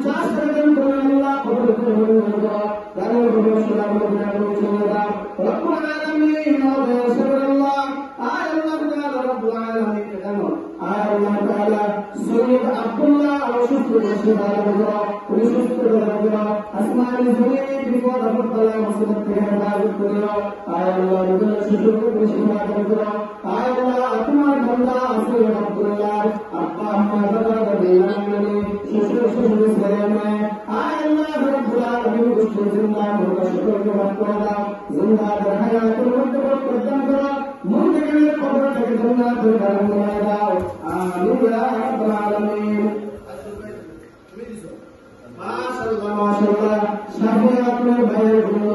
50 টাকা করে আল্লাহ কবুল করে মঞ্জুর করো তাদের কবুল সালাম করে চলে দাও রব্বুল আলামিন ওয়া সাল্লাল্লাহ আয় আল্লাহ তাআলা রব্বুল আলামিন কেন আয় আল্লাহ তাআলা সৈয়দ আব্দুল্লাহ অসুস্থ বসে ভালো করো সুস্থ করে করো আসমানি জমিনে বিপদ আপদ বালা মুসিবত থেকে হেফাজত করো আয় আল্লাহ রব্বুল শিশুকে বেশি হেফাজত করো আয় আল্লাহ তোমার বান্দা সৈয়দ আব্দুল্লাহ আব্বা আম্মা দাদা দাদি নানি শ্বশুর শ্বশুর ছেলে মেয়ে আয় আল্লাহ রব্বুল আলামিন দুষ্ট জিন্দা মুর্দা সকলকে মাফ করে দাও জিন্দা হায়াতের মধ্যে প্রদান করো মুর্দাকে কবর থেকে জান্নাতের বাগান বানিয়ে দাও আমিন ইয়া রাব্বাল আলামিন মাশাআল্লাহ মাশাআল্লাহ সাথে আপনার ভাইয়ের জন্য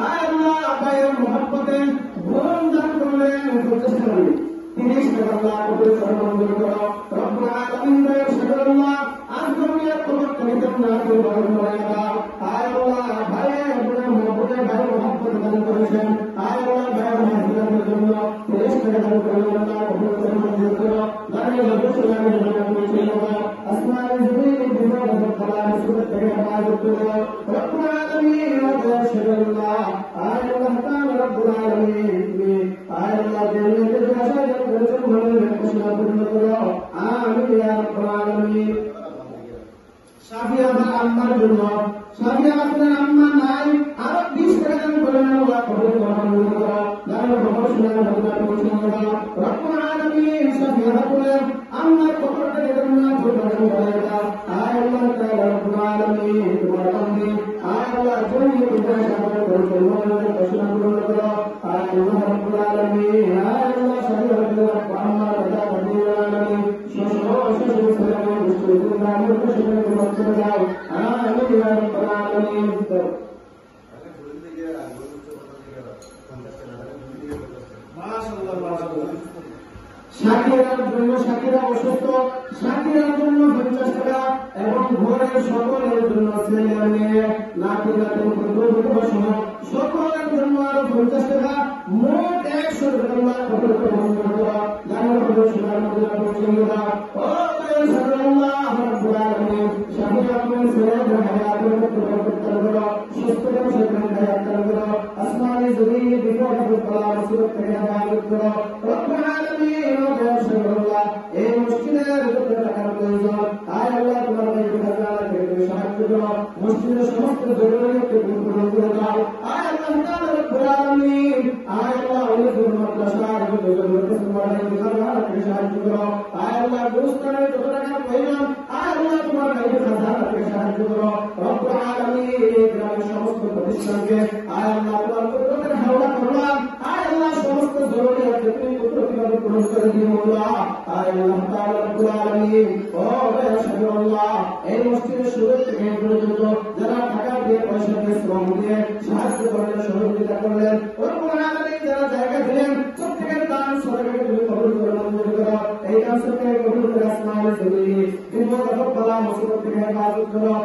আয় আল্লাহ ভাইয়ের মহব্বতে ভরণ দান করলেন প্রচেষ্টা করলেন 30 টাকা আল্লাহ কবুল মঞ্জুর করো রব্বুল আলামিন ভাইয়ের সাল্লাল্লাহ আজমিয়া কবর থেকে জান্নাতের বাগান বানিয়ে দাও আয় আল্লাহ ভাইয়ের আপনার মহব্বতে ভাইয়ের মহব্বত দান করেছেন আয় আল্লাহ ভাইয়ের মহব্বতের জন্য 30 টাকা দান করলেন আল্লাহ কবুল মঞ্জুর করো দাঁড়িয়ে রসুলের জন্য চলে যাও আসমানি জমিনে বিপদ আপদ বালা মুসিবত থেকে হেফাজত করো রব্বুল আলামিন ওয়া সাল্লাল্লাহ আয় আল্লাহ তাআলা রব্বুল আলামিন তুমি আয় আল্লাহ জান্নাতের আশা করেছেন মনের ঘোষণা পূর্ণ করো আমিন ইয়া রাব্বাল আলামিন সাফিয়া আম্মার জন্য সাফিয়া আপনার আম্মা নাই আর 20 টাকা দান করেন আল্লাহ কবুল মঞ্জুর করো দাঁড়িয়ে রসুলের জন্য চলে যাও রব্বুল আলামিন সাফিয়া আপনার আম্মার কবরটাকে জান্নাতের বাগান বানিয়ে দাও আয় আল্লাহ তাআলা রব্বুল আলামিন তোমার বান্দি আয় আল্লাহ জমিনে বিদায় সাগর করে মনের ঘোষণা পূর্ণ করো আয় আল্লাহ রব্বুল আলামিন আয় আল্লাহ সাফিয়া আপনার আম্মা দাদা দাদি নানি শ্বশুর শ্বশুর ছেলে মেয়ে দুষ্ট জিন্দা মুর্দা সকলকে মাফ করে দাও আমিন ইয়া রাব্বাল আলামিন মাশাআল্লাহ মাশাআল্লাহ শাকিরার জন্য শাকিরা অসুস্থ শাকিরার জন্য 50 টাকা এবং ঘরের সকলের জন্য ছেলে মেয়ে নাতি নাতনি পুত্র সহ সকলের জন্য আরো 50 টাকা মোট 100 টাকা আল্লাহ কবুল করে মঞ্জুর করো জানো কবুল সুনার মধ্যে পৌঁছে দাও ও সাল্লাল্লাহু রাব্বুল আলামিন শাকিরা আপনার ছেলের হায়াতের মধ্যে বরকত করো সুস্থ করে সেখানে হায়াত করো আসমানি জমিনে বিপদ আপদ বালা মুসিবত থেকে হেফাজত করো রব্বুল আলামিন ওয়া সাল্লাল্লাহ এই মসজিদের যত টাকার প্রয়োজন আয় আল্লাহ তোমার কাছে খাজানা থেকে তুমি সাহায্য করো মসজিদের সমস্ত জরুরিয়াতকে পূরণ করে দাও আয় আল্লাহ তাআলা রব্বুল আলামিন আয় আল্লাহ ওলিদের মাদ্রাসার যত জরুরিয়াত তোমার কাছে খাজানা থেকে সাহায্য করো আয় আল্লাহ গুরুস্থানের যত টাকার প্রয়োজন আয় আল্লাহ তোমার কাছে খাজানা থেকে সাহায্য করো রব্বুল আলামিন এই গ্রামের সমস্ত প্রতিষ্ঠানকে আয় আল্লাহ তোমার কুদরতের হাওলা করলাম আয় আল্লাহ সমস্ত জরুরিয়াত তুমি কুদরতিভাবে পূরণ করে দিও আল্লাহ আয় আল্লাহ তাআলা রব্বুল আলামিন ও আল্লাহ এই মসজিদের শুরু থেকে পর্যন্ত যারা টাকা দিয়ে পয়সা দিয়ে শ্রম দিয়ে সাহায্য করলেন সহযোগিতা করলেন রব্বুল আলামিন যারা জায়গা দিলেন প্রত্যেকের দান সদকাকে তুমি কবুল করে মঞ্জুর করো এই কাজ থেকে কবুল করে আসমানি জমিনে বিপদ আপদ বালা মুসিবত থেকে হেফাজত করো।